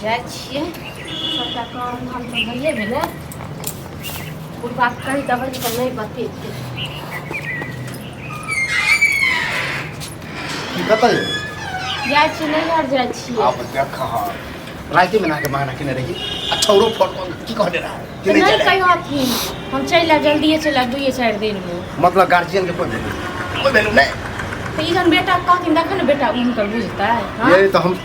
जाए छिए सबटा काम धाम तो भइए गेलै बुढ़बा कही दबल तो नहीं बतेतै की कतै जाए छी नैहर जाए छी आप देख राति में नाके मांगना किने रही छौरो फोन की कहले रहा कि नहीं चले कहियो हथिन हम चल जल्दी चल 2-4 दिन में मतलब गार्जियन के कोई वैल्यू नहीं तो ई जन बेटा कहथिन देख न बेटा उनकर बुझता है ये तो हम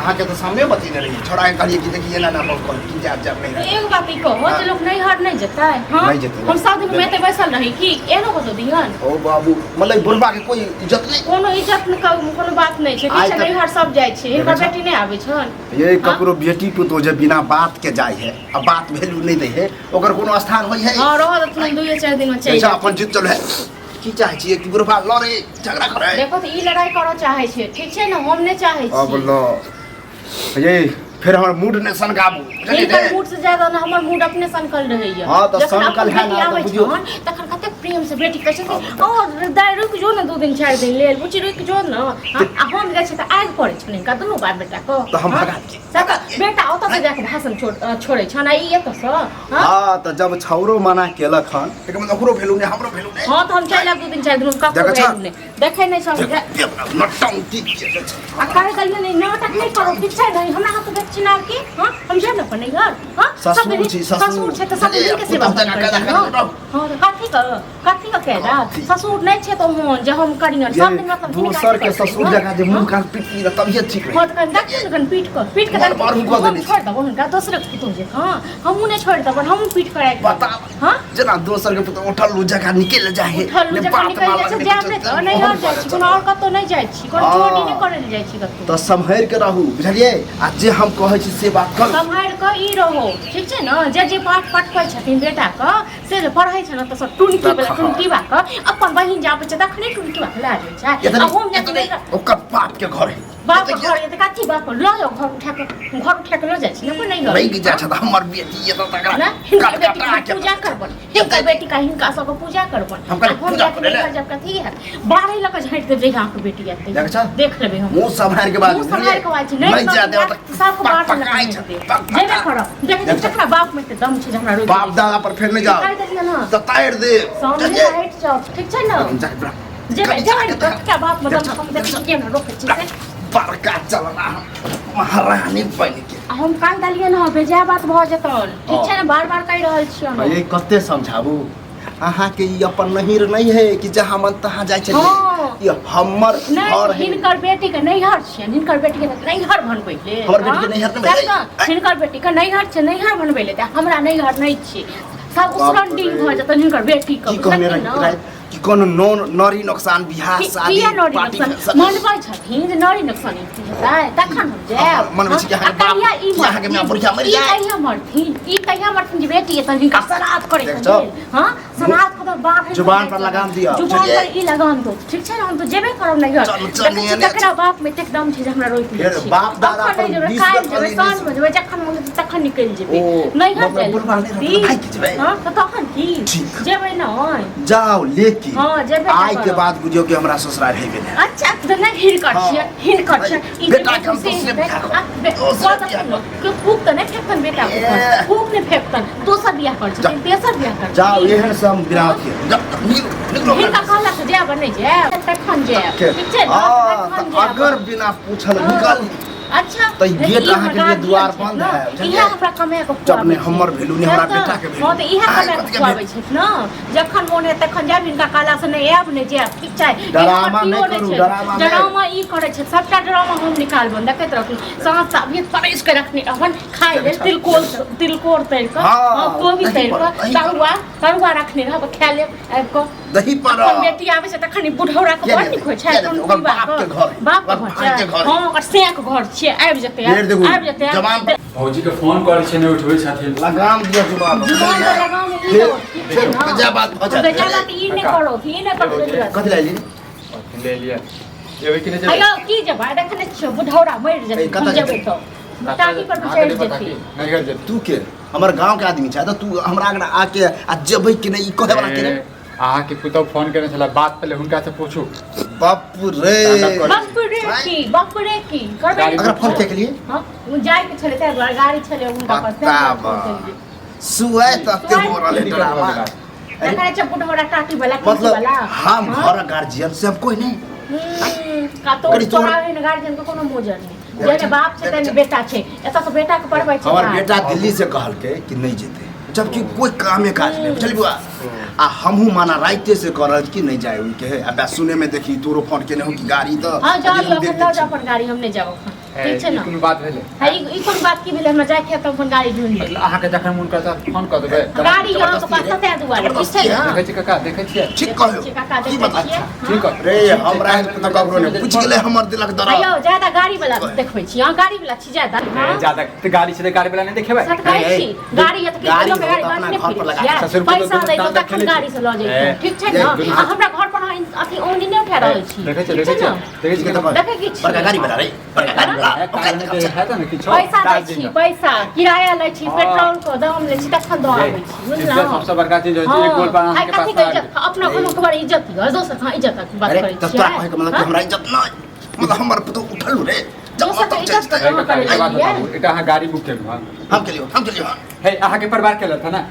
अहाँ के तो सामने बतिने रही छोड़ा के कहलिए कि देखिए ना ना कॉल की जा नहीं रही एक बात ई कहो जे लोग नैहर नहीं जता है हां नहीं जेतै। हम सब दिन में एते बैसल रही कि एनो को तो दिहन ओ बाबू मतलब बुढ़बा के कोई इज्जत नहीं कोनो इज्जत न कोनो बात नहीं छै आइ कि तक- नैहर सब जाय छै देखै इनकर छ? बेटी नहीं आबै छन ये ककरो बेटी को तो जब बिना बात के जाय है अब बात वैल्यू नहीं दे है ओकर कोनो स्थान होई है हां रह त 2-4 दिन में चल जैसा अपन जित चल है की चाहे छी कि बुढ़बा लड़े झगड़ा करे देखो तो ई लड़ाई करो चाहे छै ठीक छै न हम नहीं चाहे अब छी लो ये फिर हमर मूड ने सनगाबू इनकर मूड से ज्यादा ना हमर मूड अपने सनकल रहैय हाँ, तो सनकल है ना, तो बुझियो। तखन कते प्रेम से बेटी कहै छै ओ दाई रुक जो न 2 दिन 4 दिन लेल बुची रुक जो न आ हम जाइ छै त आग पड़ै छै का दुनु बाप बेटा को तो हम भगा सका बेटा ओत से जाके भाषण छोड़ै छ ना ई एत से हां तो जब छौरो मना केलक हन एक मतलब ओकरो भेलू ने हमरो भेलू ने हां त हम चल 2 दिन 4 दिन का देखै छ? देखै नै समझ नटंकी आ काहे कहियो नै नाटक नै करो ठीक छै नै हमरा हाथ देख चिनार के हां हम जाब न पने घर हां ससुर छी, ससुर। छै त सब दिन के सेवा हां त काठी का कहला ससुर नै छै त हम जे हम करियन सब दिन मतलब दोसर के ससुर जगह जे मुंह कान पिटी र तबियत ठीक रहे हां त कन पीट के मारू कऽ देने छी। छोड़ दबो हुनका दोसर के पुतो जे हां हमहु नै छोड़ दबो हम पीट कर आइ बता हां जना दोसर के पुतो उठल जगह निकल जाए उठल जखन निकल जाइ छै जाब नै त नैहर जाइ छी कोनो और कतौ नै जाइ छी कोनो चोरी नै करै ले जाइ छी कतौ तो संभर के रहू बुझलिए आ जे हम कहै छी से बात कर सम्हारि कऽ ई रहो ठीक छै न जे पाठ पढ़बै छथिन बेटा के से जे पढ़ै छै न त सब टुनकी वाला टुनकी बा के अपन बहिन जाबै छै तखने टुनकी बा ला जाइ छै आ हम जाके ओकर बाप के घर है बाप के घर ये त कथी बाप ल जाओ घर उठा के ल जाइ छै न कोई नहीं घर नहीं जा छ त हमर बेटी ये तो तकरा ना हिनकर बेटी का पूजा करबन हिनकर बेटी का हिनका सब पूजा करबन हम कहलिए पूजा करे ले। जब कथी है बाहर लक झाँट दे जगह के बेटी आते देख छ? देख लेबे हम मुंह संभाल के बात मुंह संभाल के बात छै नहीं जा देव सब पक बात पकाई छ जेबे करो देख जकरा बाप में त दम छै हमरा रोज बाप दादा पर फिर नहीं जाओ कर देलिए ना तो तायर दे सामने हाइट जाओ ठीक छै न जा बरा जेबे का बाप मतलब हम देख के न रोके छै बड़का चलना महारानी बन के हम कान डालिए न बेजा बात भ जेतन ठीक छै न बार बार कहि रहल छी हम ये कते समझाबू अहाँ के ई अपन नहिर नहीं है कि जहाँ मन तहाँ जाय छै हाँ। ये हमर घर नहीं है हिनकर बेटी के नैहर छै हिनकर बेटी के नैहर बनबै ले हमर बेटी के नैहर नहि भेलै। हिनकर बेटी के नैहर छै नैहर बनबै ले त हमरा नैहर नै छै सब उसरंडी भ जतन हिनकर बेटी के की कहने रही कि कोनो नरी नुकसान बिहार शादी किया नरी पार्टी नुकसान मनबै छथिन जे नरी नुकसान हेतै तखन हम जायब मनबै छी कि अहाँके बाप अहाँके माँ बुढ़िया मरि जाए ई कहिया मरथिन जे बेटी एतन हिनका श्राद्ध करे देख छौ? हां श्राद्ध के तो बाप जुबान पर लगाम दिअ, जुबान बुझलियै? पर ई लगाम दो ठीक छै न हम तो जेबे करब नैहर चल, तकरा बाप में एकदम छै जे हमरा रोक लै फेर छी बाप दादा पर 20 काल जेबै गो साँझ में जेबै जखन मन हेतै तखन निकलि जेबै ओ, नैहर मतलब बुढ़बा नहि रहतै तऽ भागि जेबै। हां त तखन की ठीक। जेबै न जाओ लेकिन हाँ, जेबे आइ के करब। बाद बुझियो कि हमरा ससुराल है गेलै अच्छा त नै हिनकर हाँ। छियै हिनकर छै ई बेटा के हम दोसरे बियाह करब। दोसरे बियाह करब। के फूक त नै फेकतन बेटा ए। के फूक नै फेकतन दोसर बियाह कर छै तेसर बियाह कर जाओ एहन से हम विराम किए निकलो हिनका कहला से जाब नै जाब तखन जाब ठीक छै न तखन जाब अगर बिना पूछल निकल अच्छा तो गेट अहाँ के लिए द्वार बंद है इहे हमरा कमे के जब ने हमर भेलू ने हमरा बेटा के भेलू हां त इहे कमे के खुआबै छै न जखन मोन है तखन जाब हिनका कहला से नै आब नै जाब ठीक छै डरामा नहि करू, डरामा नहि। डरामा ई करे छै सबटा डरामा हम निकालबन देखैत रहू साँझ से अभी परैस के रखने अपन खाइ ले तिलकोर तैर के हाँ, हां कोबी दही तैर पर, के तरुआ रखने रहब खा लेब आबि के दही पर अपन बेटी आबै छै तखन बुढ़ौरा के किया बड़ देतै? नीक होइ छै किया देतै? ओकर बाप के घर है। बाप के भाई के घर घर छै है। हां ओकर सेक घर छियै आबि जेतै फेर देखू, आबि जेतै जवान भौजी के फोन करे छै नै उठबै छथिन लगाम दिया जुबान जुबान पर लगाम ई फिर लो, ठीक छै न? बेजा बात भ जात बेजा बात ई नै करो ई नै करो कथि लाइली ले लिया एबै कि नै जेबै हेलो की जेबै देखने छियो बुढ़ौरा मरि जेतै ए, कतऽ हम जेबै तो टाकी पर चढ़ि जेतै नैहर जेतै तू के हमर गांव के आदमी छै त तू हमरा अगर आके आ जेबै कि नहीं ई कहे वाला के नहीं अहाँके पुतौ फोन केने छला बात पहले हुनका से पूछू बाप रे बाप रे की करबे अगर फोन के लिए हां उ जाय के छले ते गाड़ी छले उनका पास सुए तते हो रहले ड्रामा देखा चपुट बड़ा टाटी वाला कुर्सी मतलब वाला हम घर गार्जियन से हम कोई नहीं का तो तोरा है गार्जियन को कोनो मोजर नहीं जेने बाप से तेने बेटा छे एता तो बेटा के पढ़बै छे हमर बेटा दिल्ली से कहल के कि नहीं जेते जबकि कोई कामे काज नहीं चल बुआ आ हमहू माना राइते से करज कि नहीं जाए उनके अब सुने में देखी तोरो फोन के नहीं हो कि गाड़ी तो हां जा लो जा अपन गाड़ी हम नहीं जाबो ठीक छै ना कोनो बात भेले है ई कोन बात की भेले हमरा जाय के त अपन गाड़ी ढूंढ ली अहाँ के जखन मन करता फोन कर देबै गाड़ी यहां के पास तते दुआरे ठीक छै ना देखै छी काका देखै छियै ठीक कहयो काका की देखै बात छियै ठीक रे हमरा तो ककरो ने पूछ गेले हमर दिलक दरा अयो ज्यादा गाड़ी वाला देखबै छी हां गाड़ी वाला छी ज्यादा हां ज्यादा त गाड़ी से गाड़ी वाला नहीं देखेबै सत कहै छी गाड़ी या त किलो के गाड़ी बात नहीं फिर पैसा दे तो तखन गाड़ी से ल जाई ठीक छै ना हमरा घर पर अथी ओनी नहीं उठा रहल छी देखै छी देखै की बड़का गाड़ी वाला रे बड़का गाड़ी वाला है त न किछो पैसा दै छी पैसा किराया लै छी पेट्रोल को दाम लै छी तखन दऽ आबै छी बुझलौ सबसे बड़का चीज होय छै एक गोल पर अहाँ के पास अपना घर में बड़ी इज्जत है दोसर कहां इज्जत की बात करै छी तोरा कहे के मतलब हमरा इज्जत नहीं मतलब हमर पुतो उठल रे दोसर के इज्जत एटा अहाँ गाड़ी बुक केलु हम के लिए हे अहाँ के परिवार केलत है ना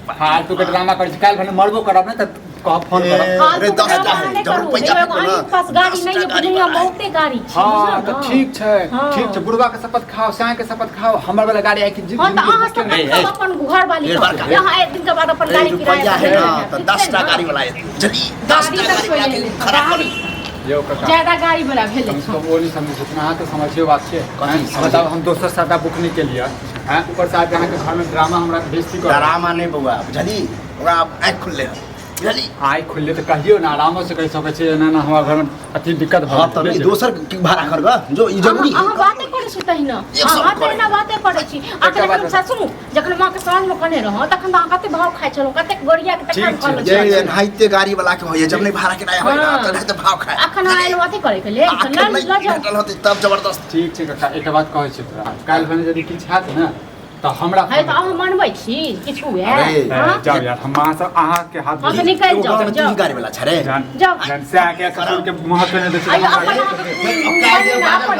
फालतू के ड्रामा कर काल भने मरबो करब ना त कह फोन करब अरे 10 चाहे जरूर पैसा पास गाड़ी नहीं है दुनिया बहुते गाड़ी छै हां त ठीक छै बुढ़वा के शपथ खाओ साय के शपथ खाओ हमर वाला गाड़ी है कि हां त अहाँ सब अपन घर वाली यहां एक दिन के बाद अपन गाड़ी किराया है ना तो 10 टा गाड़ी वाला है जल्दी 10 टा गाड़ी खराब यो काका ज्यादा गाड़ी वाला भेले तो वो नहीं समझ सकना हां तो समझियो बात छै बताओ हम दोसर सादा बुक नहीं के लिए हैं ऊपर से आप यहां के घर में ड्रामा हमरा बेइज्जती कर ड्रामा नहीं बउआ बुझली ओकरा आँख खुलले बुझली आइ खुलले तो कहियो ना आराम से कह सकै छै ना हमरा घर में अति दिक्कत भ त नहीं दोसर की भाड़ा कर ग जो ई जरूरी है अहाँ बातें करे छी तही ना अहाँ त ना बातें करे छी अखन सुनु जखन मां के साँझ में कने रहो तखन अहाँ कते भाव खाइ छलो कते गोड़िया के तखन कर लो ये नाइते गाड़ी वाला के होय जब नहीं भाड़ा किराया होय ना त रहते भाव खाए अखन आइल बातें करे के ले ल जाओ होते तब जबरदस्त ठीक छै काका एकटा बात कहै छी तोरा काल भने यदि किछ हैत ना तो हमरा है त अहाँ मानबै छी किछु है जाओ यार हम अहाँ के हाथ में निकल जाओ गाड़ी वाला छरे जाओ से आके कसूर के मुंह पे नहीं दे अपन